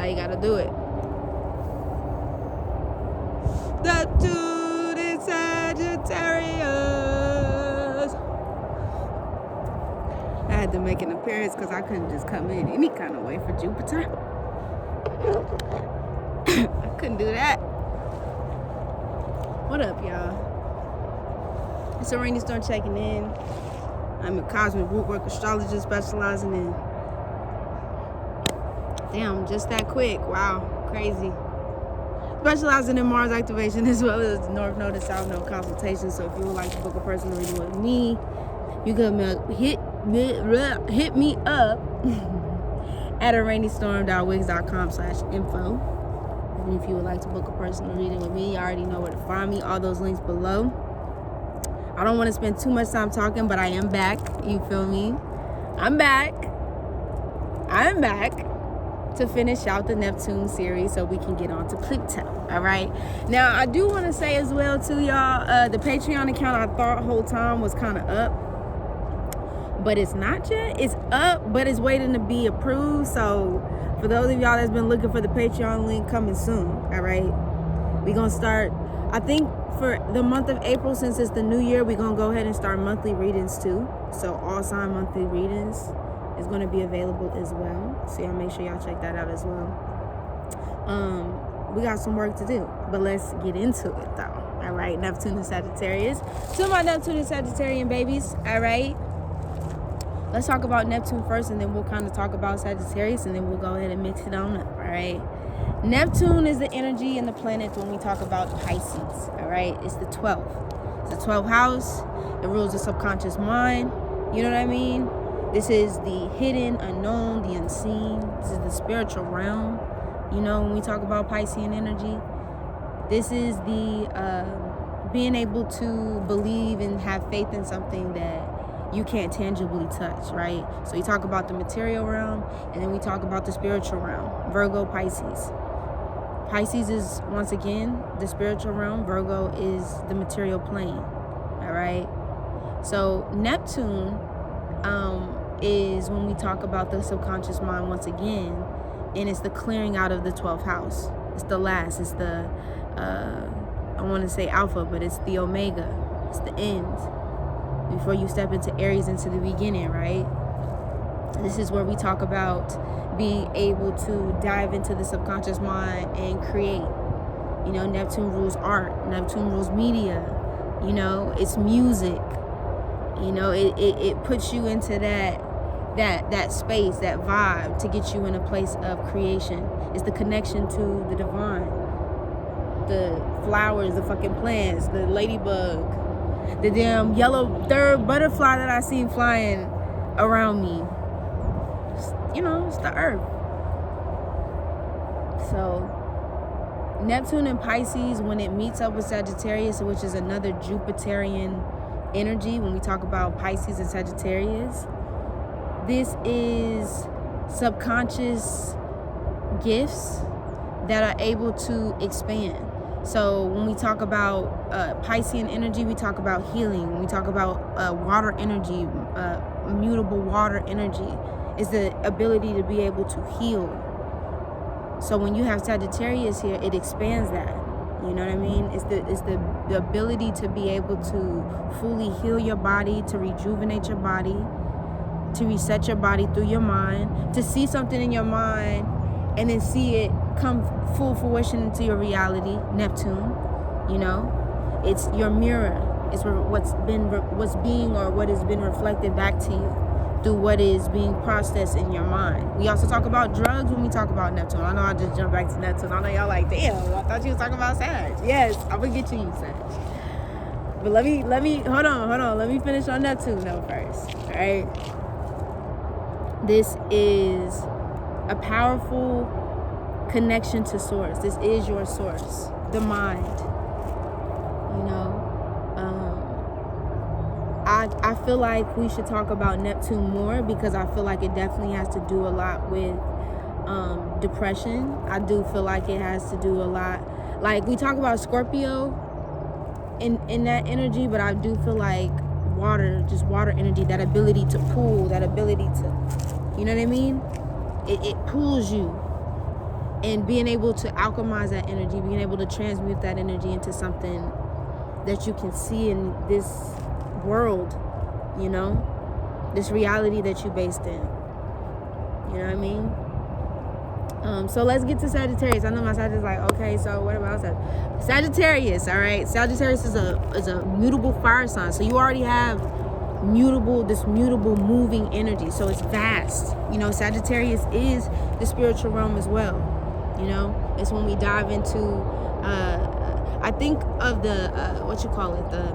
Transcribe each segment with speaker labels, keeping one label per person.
Speaker 1: how you gotta do it. Neptune in Sagittarius. I had to make an appearance because I couldn't just come in any kind of way for Jupiter. I couldn't do that. What up, y'all? It's a rainy storm checking in. I'm a Cosmic Rootwork astrologist specializing in... Damn, just that quick. Wow, crazy. Specializing in Mars activation as well as North Node and South Node consultations. So if you would like to book a personal reading with me, you can hit me up at arainystorm.wix.com/info. And if you would like to book a personal reading with me, you already know where to find me. All those links below. I don't want to spend too much time talking, but I am back. You feel me? I'm back to finish out the Neptune series so we can get on to Pluto. All right. Now, I do want to say as well to y'all, the Patreon account I thought whole time was kind of up, but it's not yet. It's up, but it's waiting to be approved. So for those of y'all that's been looking for the Patreon link, coming soon. All right. We're going to start, I think for the month of April, since it's the new year, we're going to go ahead and start monthly readings too. So all sign monthly readings is going to be available as well. So y'all make sure y'all check that out as well. We got some work to do, but let's get into it though. All right, Neptune and Sagittarius. To my Neptune and Sagittarian babies. All right. Let's talk about Neptune first, and then we'll kind of talk about Sagittarius, and then we'll go ahead and mix it on up. All right. Neptune is the energy and the planet when we talk about Pisces. All right. It's the 12th. It's the 12th house. It rules the subconscious mind. You know what I mean? This is the hidden, unknown, the unseen. This is the spiritual realm. You know, when we talk about Piscean energy, this is the being able to believe and have faith in something that you can't tangibly touch, right? So you talk about the material realm, and then we talk about the spiritual realm. Virgo, Pisces. Pisces is, once again, the spiritual realm. Virgo is the material plane, all right? So Neptune is when we talk about the subconscious mind once again, and it's the clearing out of the 12th house. It's the last. It's the, I want to say alpha, but it's the omega. It's the end. Before you step into Aries, into the beginning, right? This is where we talk about being able to dive into the subconscious mind and create. You know, Neptune rules art. Neptune rules media. You know, it's music. You know, it puts you into that space, that vibe, to get you in a place of creation. It's the connection to the divine. The flowers, the fucking plants, the ladybug, the damn yellow third butterfly that I seen flying around me. You know, it's the earth. So Neptune and Pisces, when it meets up with Sagittarius, which is another Jupiterian energy, when we talk about Pisces and Sagittarius, this is subconscious gifts that are able to expand. So when we talk about Piscean energy, we talk about healing. When we talk about water energy, immutable water energy, is the ability to be able to heal. So when you have Sagittarius here, it expands that. You know what I mean? It's the ability to be able to fully heal your body, to rejuvenate your body, to reset your body through your mind, to see something in your mind and then see it come full fruition into your reality. Neptune, you know, it's your mirror. It's what's being or what has been reflected back to you through what is being processed in your mind. We also talk about drugs when we talk about Neptune. I know I just jumped back to Neptune. I know y'all like, damn, I thought you was talking about Sag. Yes, I'm gonna get you, Sag. But let me hold on. Let me finish on Neptune though first. All right. This is a powerful connection to source. This is your source, the mind. You know, I feel like we should talk about Neptune more because I feel like it definitely has to do a lot with depression. I do feel like it has to do a lot. Like we talk about Scorpio in that energy, but I do feel like water, just water energy, that ability to pull, that ability to, you know what I mean? It pulls you. and being able to alchemize that energy, being able to transmute that energy into something that you can see in this world, you know, this reality that you're based in. You know what I mean? So let's get to Sagittarius. I know my Sagittarius is like, okay, so what about Sagittarius? All right, Sagittarius is a mutable fire sign. So you already have this mutable moving energy. So it's vast. You know, Sagittarius is the spiritual realm as well. You know, it's when we dive into, I think of the, the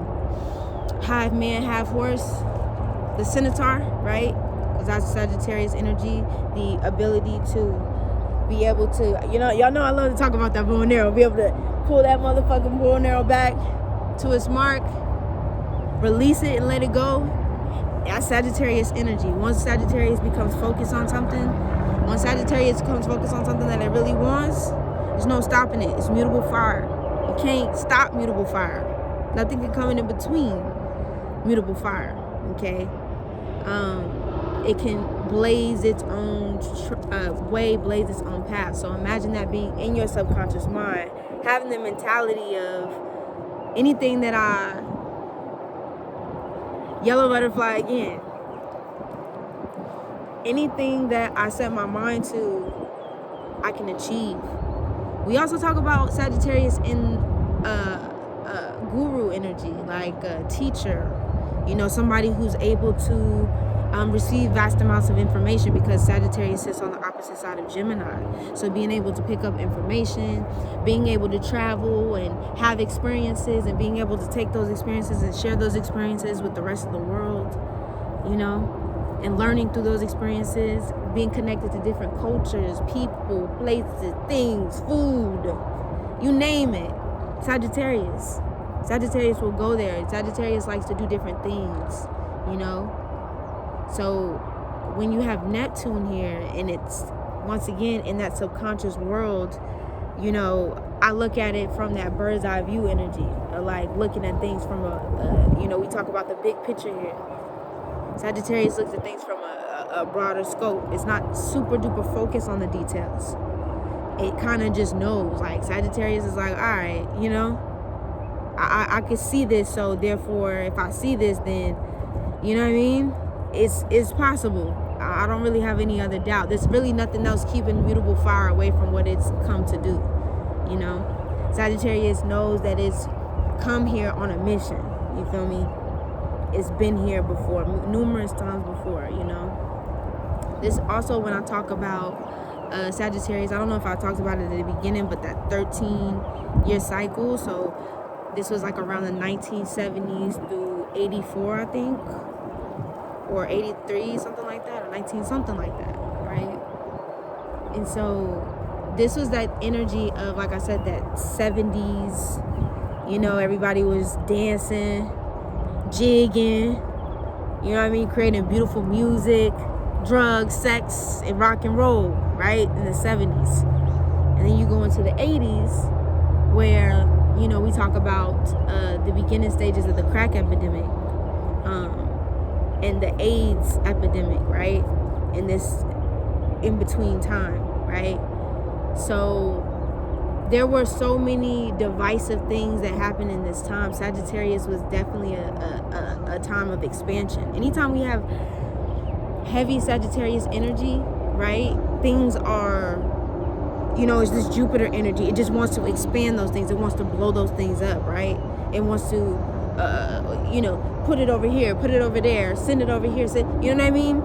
Speaker 1: half man, half horse, the centaur, right? Because that's Sagittarius energy, the ability to be able to, y'all know I love to talk about that bow and arrow, be able to pull that motherfucking bow and arrow back to its mark, release it and let it go. That's Sagittarius energy. Once Sagittarius becomes focused on something, that it really wants, there's no stopping it. It's mutable fire. You can't stop mutable fire. Nothing can come in between mutable fire, okay? It can blaze its own way, blaze its own path. So imagine that being in your subconscious mind, having the mentality of anything that yellow butterfly again, anything that I set my mind to, I can achieve. We also talk about Sagittarius in guru energy, like a teacher, somebody who's able to receive vast amounts of information, because Sagittarius sits on the opposite side of Gemini. So being able to pick up information, being able to travel and have experiences, and being able to take those experiences and share those experiences with the rest of the world, and learning through those experiences, being connected to different cultures, people, places, things, food, you name it. Sagittarius will go there. Sagittarius likes to do different things, So when you have Neptune here, and it's once again in that subconscious world, I look at it from that bird's eye view energy, like looking at things from we talk about the big picture here. Sagittarius looks at things from a broader scope. It's not super duper focused on the details. It kind of just knows. Like Sagittarius is like, all right, I can see this, so therefore if I see this, then you know what I mean? It's possible. I don't really have any other doubt. There's really nothing else keeping mutable fire away from what it's come to do. Sagittarius knows that it's come here on a mission. You feel me? It's been here before, numerous times before. This also, when I talk about Sagittarius, I don't know if I talked about it at the beginning, but that 13-year cycle. So this was like around the 1970s through 84, I think. Or 83, something like that, or 19, something like that, right? And so this was that energy of, like I said, that 70s, everybody was dancing, jigging, creating beautiful music, drugs, sex, and rock and roll, right, in the 70s. And then you go into the 80s, where, we talk about the beginning stages of the crack epidemic, and the AIDS epidemic, right? In this in-between time, right? So there were so many divisive things that happened in this time. Sagittarius was definitely a time of expansion. Anytime we have heavy Sagittarius energy, right? Things are, it's this Jupiter energy. It just wants to expand those things. It wants to blow those things up, right? It wants to put it over here, put it over there, send it over here, you know what I mean?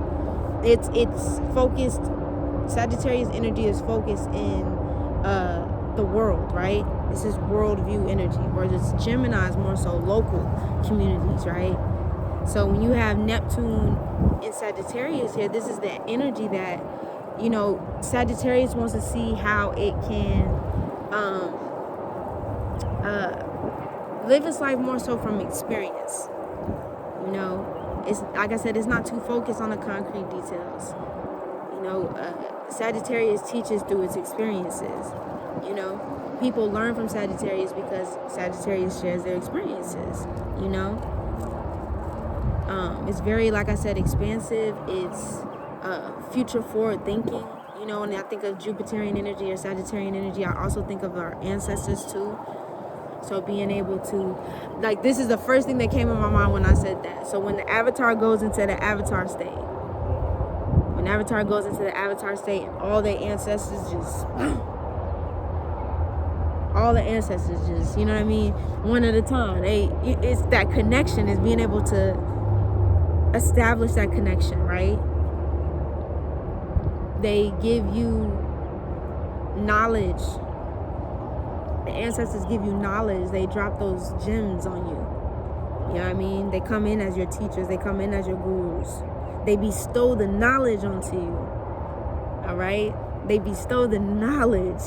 Speaker 1: It's focused. Sagittarius energy is focused in the world, right? This is worldview energy, whereas Gemini is more so local communities, right? So when you have Neptune in Sagittarius here, this is the energy that, Sagittarius wants to see how it can live its life more so from experience. It's like I said, it's not too focused on the concrete details. Sagittarius teaches through its experiences. People learn from Sagittarius because Sagittarius shares their experiences. It's very, like I said, expansive. It's future forward thinking. You know, when I think of Jupiterian energy or Sagittarian energy, I also think of our ancestors too. So being able to, like, this is the first thing that came in my mind when I said that. So when the avatar goes into the avatar state, when Avatar goes into the avatar state, all the ancestors just, all the ancestors just, you know what I mean? One at a time. It's that connection, is being able to establish that connection, right? They give you knowledge. The ancestors give you knowledge. They drop those gems on you. You know what I mean? They come in as your teachers. They come in as your gurus. They bestow the knowledge onto you. All right? They bestow the knowledge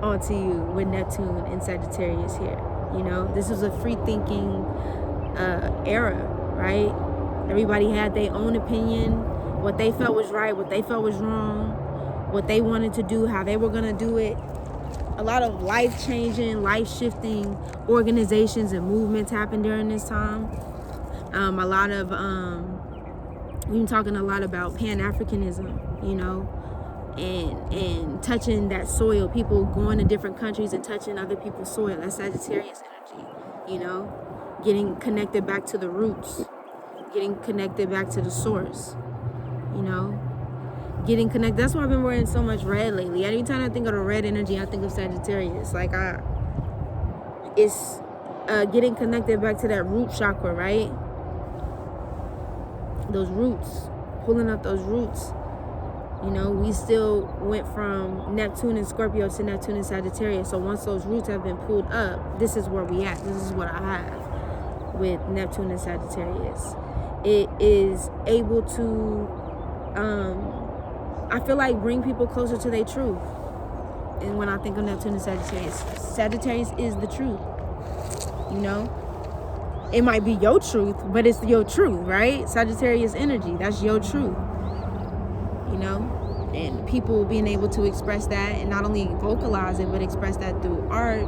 Speaker 1: onto you with Neptune and Sagittarius here. You know, this was a free thinking era, right? Everybody had their own opinion, what they felt was right, what they felt was wrong, what they wanted to do, how they were going to do it. A lot of life-changing, life-shifting organizations and movements happened during this time. A lot of, we've been talking a lot about Pan-Africanism, you know, and touching that soil, people going to different countries and touching other people's soil. That's Sagittarius energy, you know, getting connected back to the roots, getting connected back to the source, you know, getting connected. That's why I've been wearing so much red lately. Anytime I think of the red energy, I think of Sagittarius. Like, it's getting connected back to that root chakra, right? Those roots, pulling up those roots. You know, we still went from Neptune and Scorpio to Neptune and Sagittarius. So once those roots have been pulled up, this is where we at. This is what I have with Neptune and Sagittarius. It is able to, I feel like, bring people closer to their truth. And when I think of Neptune and Sagittarius, Sagittarius is the truth. You know, it might be your truth, but it's your truth, right? Sagittarius energy, that's your truth. You know, and people being able to express that, and not only vocalize it, but express that through art,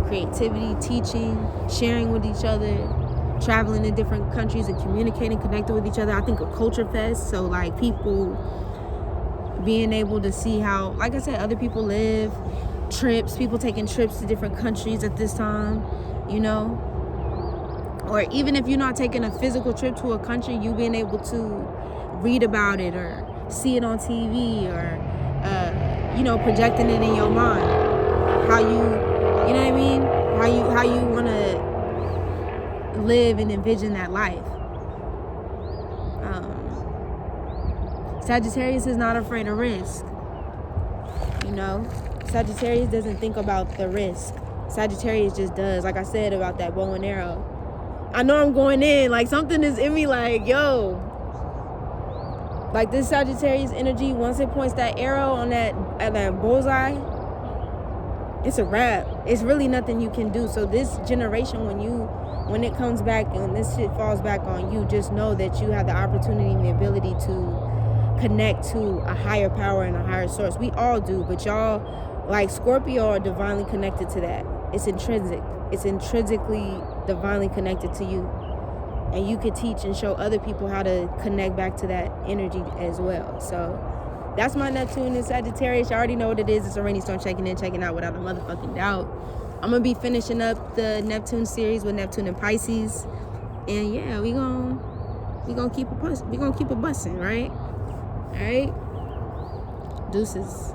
Speaker 1: creativity, teaching, sharing with each other, traveling to different countries and communicating, connecting with each other. I think of Culture Fest, so like people being able to see how, like I said, other people live, trips, people taking trips to different countries at this time, you know, or even if you're not taking a physical trip to a country, you being able to read about it or see it on TV or, you know, projecting it in your mind. How you know what I mean? How you want to live and envision that life. Sagittarius is not afraid of risk. You know, Sagittarius doesn't think about the risk. Sagittarius just does. Like I said about that bow and arrow. I know I'm going in. Like, something is in me like, yo. Like, this Sagittarius energy, once it points that arrow on that bullseye, it's a wrap. It's really nothing you can do. So this generation, when it comes back and this shit falls back on you, just know that you have the opportunity and the ability to connect to a higher power and a higher source. We all do, but y'all, like Scorpio, are divinely connected to that. It's intrinsic. It's intrinsically divinely connected to you. And you could teach and show other people how to connect back to that energy as well. So that's my Neptune and Sagittarius. You already know what it is. It's a rainy storm, checking in, checking out without a motherfucking doubt. I'm going to be finishing up the Neptune series with Neptune and Pisces. And yeah, we gonna keep it busting, right? All right? Deuces.